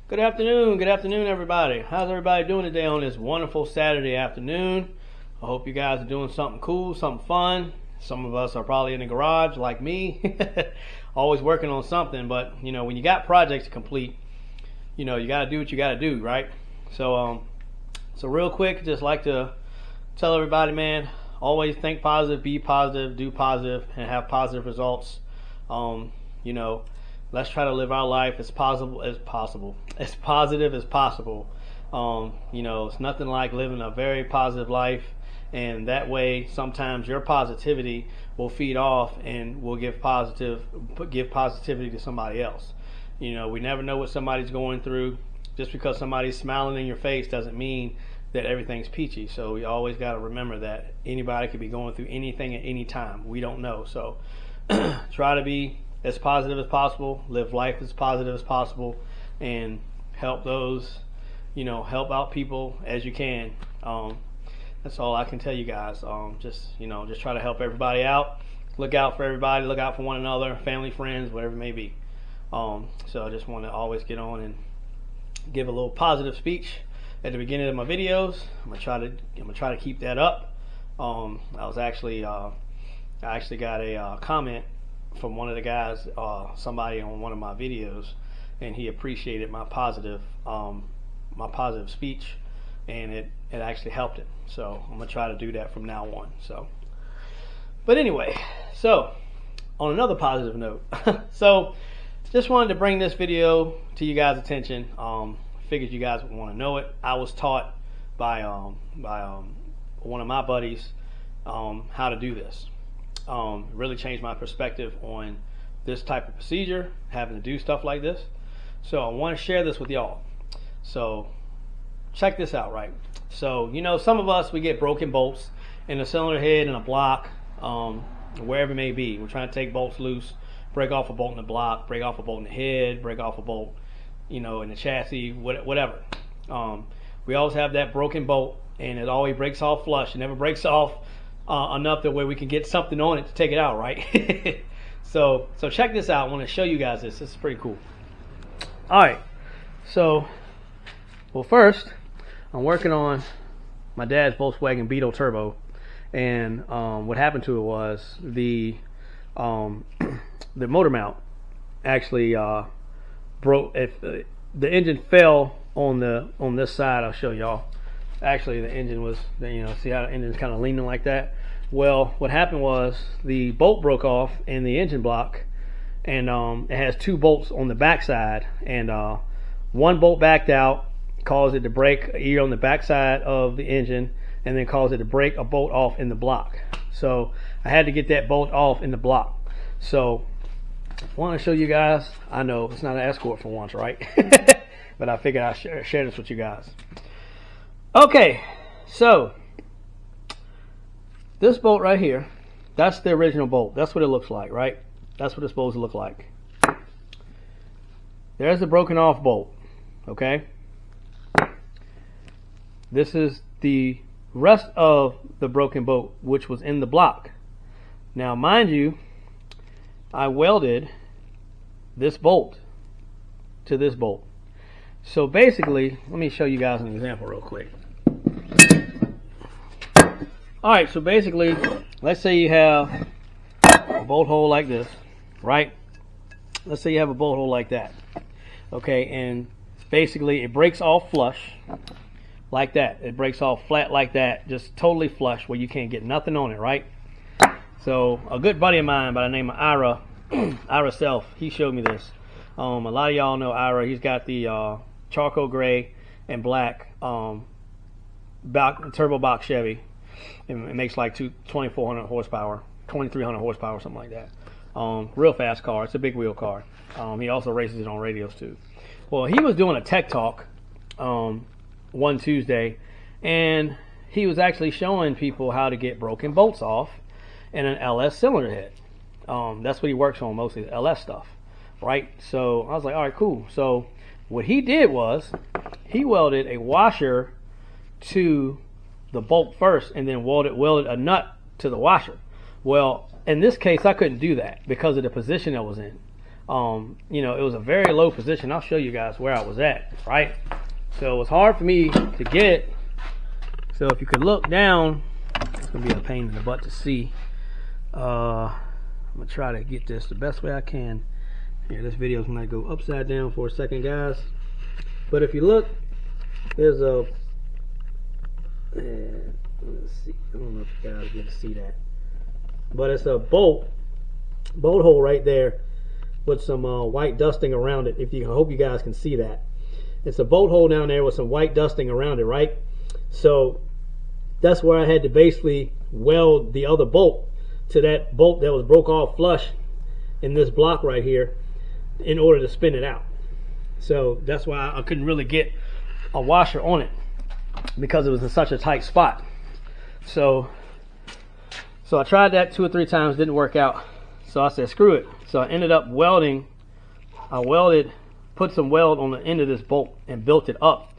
Good afternoon, everybody. How's everybody doing today on this wonderful Saturday afternoon? I hope you guys are doing something cool, something fun. Some of us are probably in the garage like me, always working on something. But you know, when you got projects to complete, you know, you got to do what you got to do, right? So real quick, just like to tell everybody, man, always think positive, be positive, do positive, and have positive results. You know, let's try to live our life as positive as possible. You know, it's nothing like living a very positive life, and that way sometimes your positivity will feed off and will give positivity to somebody else. You know, we never know what somebody's going through. Just because somebody's smiling in your face doesn't mean that everything's peachy. So we always got to remember that anybody could be going through anything at any time. We don't know. So try to be as positive as possible, live life as positive as possible, and help those, you know, help out people as you can. That's all I can tell you guys. Just try to help everybody out. Look out for everybody. Look out for one another, family, friends, whatever it may be. So I just want to always get on and give a little positive speech at the beginning of my videos. I'm gonna try to keep that up. I actually got a comment from one of the guys, somebody on one of my videos, and he appreciated my positive speech, and it actually helped him. So I'm gonna try to do that from now on. But anyway, so on another positive note, so just wanted to bring this video to you guys' attention. Figured you guys would want to know it. I was taught by one of my buddies how to do this. Really changed my perspective on this type of procedure, having to do stuff like this. So I want to share this with y'all. So check this out, right? So, you know, some of us, we get broken bolts in a cylinder head, in a block, wherever it may be. We're trying to take bolts loose, break off a bolt in the block, break off a bolt in the head, break off a bolt, you know, in the chassis, whatever. We always have that broken bolt, and it always breaks off flush. It never breaks off enough that way we can get something on it to take it out, right? So check this out. I want to show you guys this. This is pretty cool. All right. So, well, first, I'm working on my dad's Volkswagen Beetle Turbo, and what happened to it was the motor mount actually broke. If the engine fell on this side, I'll show y'all. Actually, the engine was, you know, see how the engine's kind of leaning like that? Well, what happened was the bolt broke off in the engine block, and it has two bolts on the back side, and one bolt backed out, caused it to break a ear on the back side of the engine, and then caused it to break a bolt off in the block. So I had to get that bolt off in the block. So I want to show you guys. I know it's not an Escort for once, right? But I figured I'd share this with you guys. Okay, so this bolt right here, that's the original bolt. That's what it looks like, right? That's what it's supposed to look like. There's the broken off bolt, okay? This is the rest of the broken bolt, which was in the block. Now, mind you, I welded this bolt to this bolt. So basically, let me show you guys an example real quick. Alright, so basically, let's say you have a bolt hole like this, right? Let's say you have a bolt hole like that. Okay, and basically it breaks off flush like that. It breaks off flat like that, just totally flush where you can't get nothing on it, right? So a good buddy of mine by the name of Ira Self, he showed me this. A lot of y'all know Ira. He's got the charcoal gray and black turbo box Chevy. It makes like 2,400 horsepower, 2,300 horsepower, something like that. Real fast car. It's a big wheel car. He also races it on radios too. Well, he was doing a tech talk one Tuesday, and he was actually showing people how to get broken bolts off in an LS cylinder head. That's what he works on mostly, LS stuff, right? So I was like, all right, cool. So what he did was he welded a washer to the bolt first, and then welded a nut to the washer. Well, in this case, I couldn't do that because of the position I was in. You know, it was a very low position. I'll show you guys where I was at, right? So it was hard for me to get. So if you could look down, it's gonna be a pain in the butt to see. I'm gonna try to get this the best way I can. Here, this video is gonna go upside down for a second, guys. But if you look, there's a, let's see, I don't know if you guys get to see that, but it's a bolt hole right there with some white dusting around it. If you, I hope you guys can see that. It's a bolt hole down there with some white dusting around it, right? So that's where I had to basically weld the other bolt to that bolt that was broke off flush in this block right here in order to spin it out. So that's why I couldn't really get a washer on it, because it was in such a tight spot. So I tried that 2 or 3 times, didn't work out. So I said, screw it. So I ended up welding. I welded, put some weld on the end of this bolt and built it up.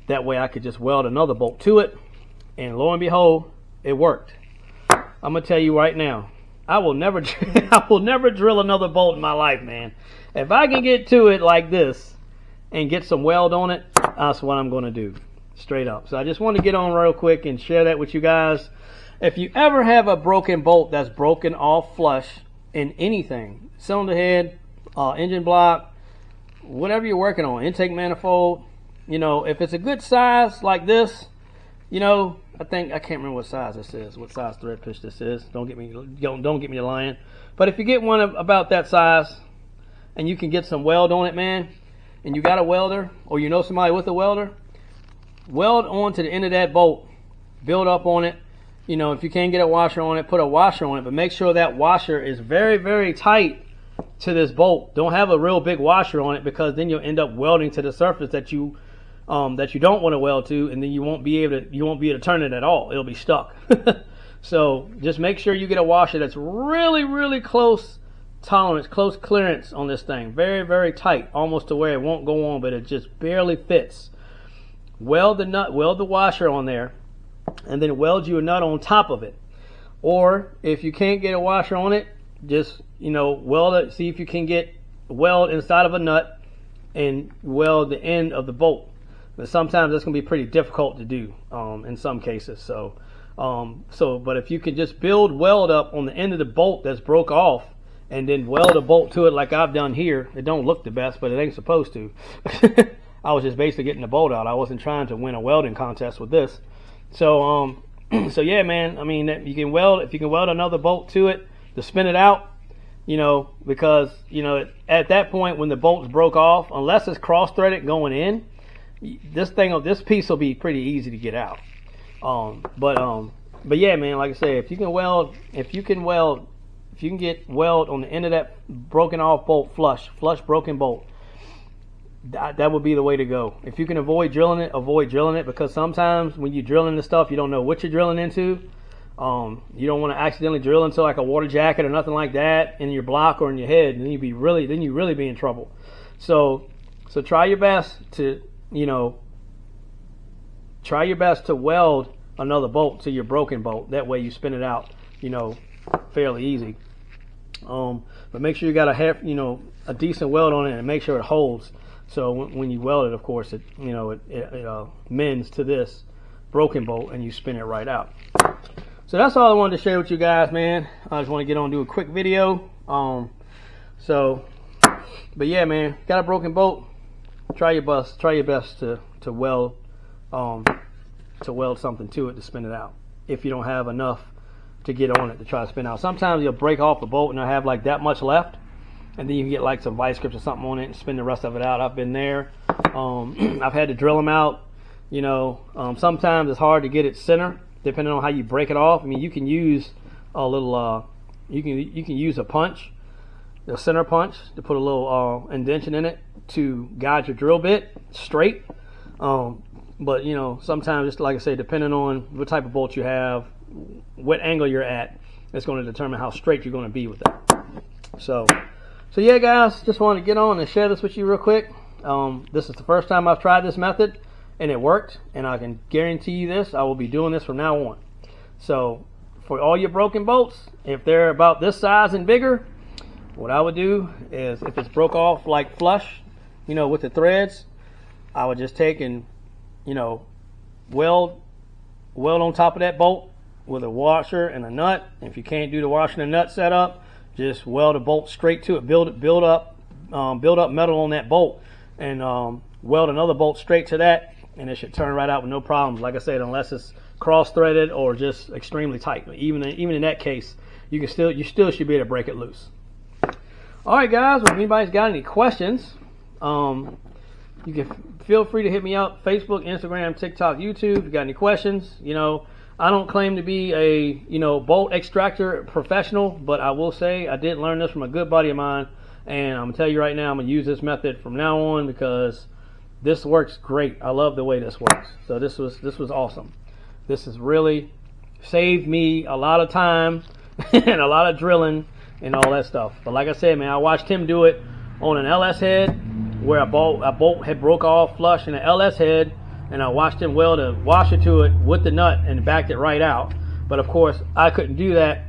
That way I could just weld another bolt to it. And lo and behold, it worked. I'm gonna tell you right now, I will never drill another bolt in my life, man. If I can get to it like this and get some weld on it, that's what I'm gonna do, straight up. So I just want to get on real quick and share that with you guys. If you ever have a broken bolt that's broken off flush in anything, cylinder head, engine block, whatever you're working on, intake manifold, you know, if it's a good size like this, you know, I can't remember what size this is, what size thread pitch this is. Don't get me lying. But if you get one about that size and you can get some weld on it, man, and you got a welder or you know somebody with a welder, weld onto the end of that bolt, build up on it. You know, if you can't get a washer on it, put a washer on it, but make sure that washer is very, very tight to this bolt. Don't have a real big washer on it, because then you'll end up welding to the surface that you don't want to weld to, and then you won't be able to turn it at all. It'll be stuck. So just make sure you get a washer that's really, really close tolerance, close clearance on this thing. Very, very tight, almost to where it won't go on, but it just barely fits. Weld the nut, weld the washer on there, and then weld you a nut on top of it. Or if you can't get a washer on it, just, you know, weld it. See if you can get weld inside of a nut and weld the end of the bolt. But sometimes that's gonna be pretty difficult to do in some cases. But if you can just weld up on the end of the bolt that's broke off, and then weld a bolt to it like I've done here. It don't look the best, but it ain't supposed to. I was just basically getting the bolt out. I wasn't trying to win a welding contest with this. So so yeah, man, I mean, if you can weld another bolt to it to spin it out, you know, because, you know, at that point when the bolt's broke off, unless it's cross-threaded going in, this piece will be pretty easy to get out. But yeah, man, like I say, if you can get weld on the end of that broken off bolt, flush broken bolt, that would be the way to go. If you can avoid drilling it, because sometimes when you're drilling the stuff, you don't know what you're drilling into. You don't want to accidentally drill into like a water jacket or nothing like that in your block or in your head, and then you really be in trouble. So try your best to, you know, weld another bolt to your broken bolt. That way you spin it out, you know, fairly easy. But make sure you got a decent weld on it, and make sure it holds. So when you weld it, of course, it mends to this broken bolt, and you spin it right out. So that's all I wanted to share with you guys, man. I just want to get on and do a quick video. But yeah, man, got a broken bolt. Try your best to weld something to it to spin it out. If you don't have enough to get on it to try to spin out. Sometimes you'll break off the bolt and I have like that much left, and then you can get like some vice grips or something on it and spin the rest of it out. I've been there. I've had to drill them out. You know, sometimes it's hard to get it center depending on how you break it off. I mean, you can use a little you can use a punch, a center punch, to put a little indentation in it to guide your drill bit straight. But you know, sometimes, just like I say, depending on what type of bolt you have, what angle you're at, it's going to determine how straight you're going to be with it. So yeah, guys, just wanted to get on and share this with you real quick. This is the first time I've tried this method, and it worked, and I can guarantee you this, I will be doing this from now on. So for all your broken bolts, if they're about this size and bigger, what I would do is if it's broke off like flush, with the threads, I would just take and, weld on top of that bolt with a washer and a nut. If you can't do the washer and nut setup, just weld a bolt straight to it. Build up metal on that bolt, and weld another bolt straight to that, and it should turn right out with no problems. Like I said, unless it's cross-threaded or just extremely tight. Even in that case, you still should be able to break it loose. All right, guys. Well, if anybody's got any questions, you can feel free to hit me up. Facebook, Instagram, TikTok, YouTube. If you got any questions, I don't claim to be a bolt extractor professional, but I will say I did learn this from a good buddy of mine, and I'm gonna tell you right now, I'm gonna use this method from now on because this works great. I love the way this works. So this was awesome. This has really saved me a lot of time and a lot of drilling and all that stuff. But like I said, man, I watched him do it on an LS head where a bolt had broke off flush in an LS head, and I watched him weld a washer to it with the nut and backed it right out. But of course, I couldn't do that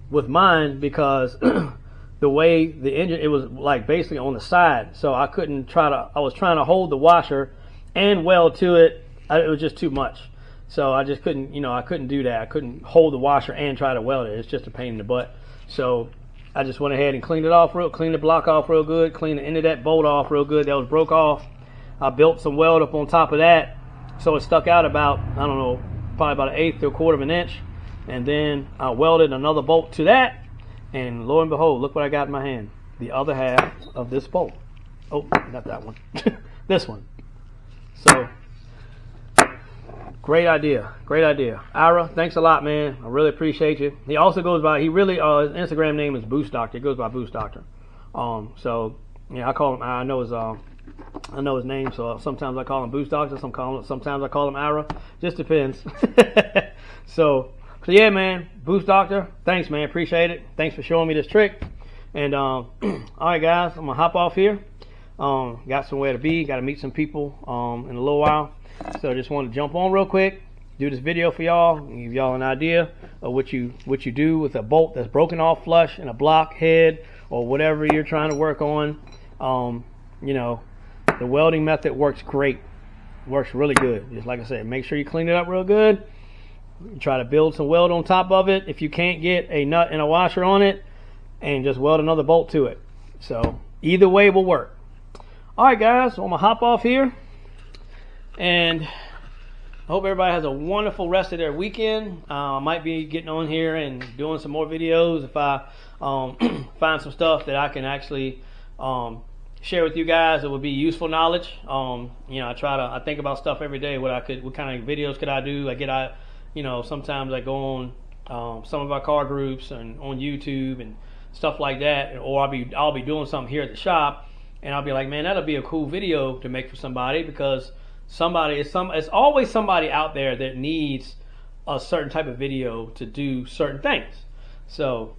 with mine because the way the engine, it was like basically on the side, so I was trying to hold the washer and weld to it. It was just too much. So I just couldn't, I couldn't do that. I couldn't hold the washer and try to weld it. It's just a pain in the butt. So I just went ahead and cleaned the block off real good, cleaned the end of that bolt off real good that was broke off. I built some weld up on top of that, so it stuck out about, I don't know, probably about 1/8 to 1/4 of an inch. And then I welded another bolt to that, and lo and behold, look what I got in my hand. The other half of this bolt. Oh, not that one. This one. So, great idea. Ira, thanks a lot, man. I really appreciate you. He also goes by, his Instagram name is Boost Doctor. He goes by Boost Doctor. So, yeah, I call him, I know his name, so sometimes I call him Boost Doctor, sometimes I call him Ira. Just depends. So yeah, man, Boost Doctor, thanks, man. Appreciate it. Thanks for showing me this trick. And, all right, guys, I'm going to hop off here. Got somewhere to be. Got to meet some people in a little while. So I just want to jump on real quick, do this video for y'all, and give y'all an idea of what you do with a bolt that's broken off flush in a block head or whatever you're trying to work on. The welding method works great. Works really good. Just like I said, make sure you clean it up real good. Try to build some weld on top of it if you can't get a nut and a washer on it, and just weld another bolt to it. So either way will work. All right, guys, so I'm gonna hop off here, and I hope everybody has a wonderful rest of their weekend. I might be getting on here and doing some more videos if I find some stuff that I can actually share with you guys that would be useful knowledge. I think about stuff every day. What kind of videos could I do? Sometimes I go on some of our car groups and on YouTube and stuff like that, or I'll be doing something here at the shop, and I'll be like, man, that'll be a cool video to make for somebody, because it's always somebody out there that needs a certain type of video to do certain things. So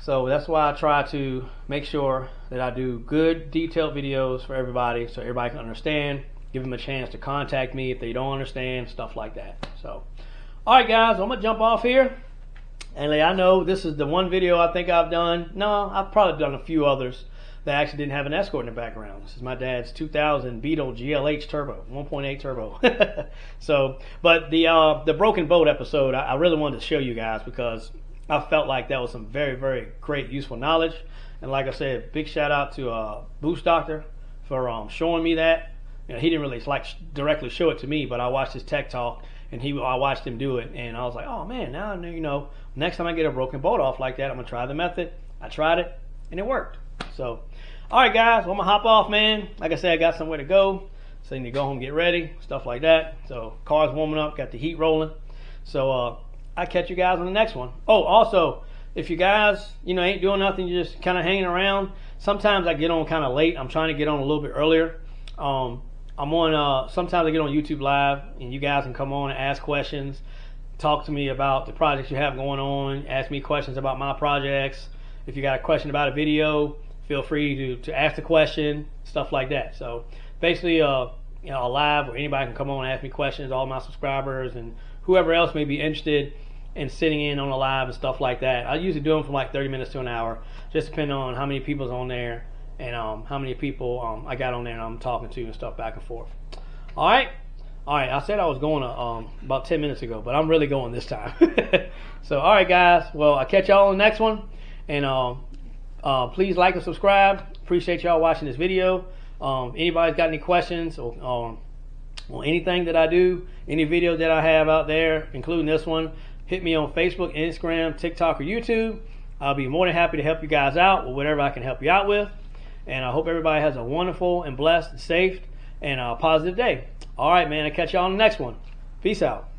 that's why I try to make sure that I do good, detailed videos for everybody, so everybody can understand, give them a chance to contact me if they don't understand, stuff like that. So, all right, guys, I'm gonna jump off here, and I know this is the one video I think I've done. No, I've probably done a few others that actually didn't have an Escort in the background. This is my dad's 2000 Beetle GLH Turbo, 1.8 turbo. So, but the broken boat episode, I really wanted to show you guys because I felt like that was some very, very great, useful knowledge. And like I said, big shout out to Boost Doctor for showing me that. He didn't really directly show it to me, but I watched his tech talk, and I watched him do it, and I was like, oh man, now next time I get a broken bolt off like that, I'm gonna try the method. I tried it, and it worked. So, all right, guys, well, I'm gonna hop off, man. Like I said, I got somewhere to go, so I need to go home, get ready, stuff like that. So, car's warming up, got the heat rolling. So, I'll catch you guys on the next one. Oh, also, if you guys, ain't doing nothing, you're just kind of hanging around. Sometimes I get on kind of late. I'm trying to get on a little bit earlier. Sometimes I get on YouTube Live, and you guys can come on and ask questions, talk to me about the projects you have going on, ask me questions about my projects. If you got a question about a video, feel free to ask the question, stuff like that. So basically, a live where anybody can come on and ask me questions, all my subscribers and whoever else may be interested. and sitting in on a live and stuff like that. I usually do them from like 30 minutes to an hour, just depending on how many people's on there and how many people I got on there and I'm talking to and stuff back and forth. All right. I said I was going about 10 minutes ago, but I'm really going this time. So, all right, guys. Well, I'll catch y'all on the next one. And please like and subscribe. Appreciate y'all watching this video. Anybody's got any questions or anything that I do, any video that I have out there, including this one, hit me on Facebook, Instagram, TikTok, or YouTube. I'll be more than happy to help you guys out with whatever I can help you out with. And I hope everybody has a wonderful and blessed, safe, and positive day. All right, man. I'll catch y'all on the next one. Peace out.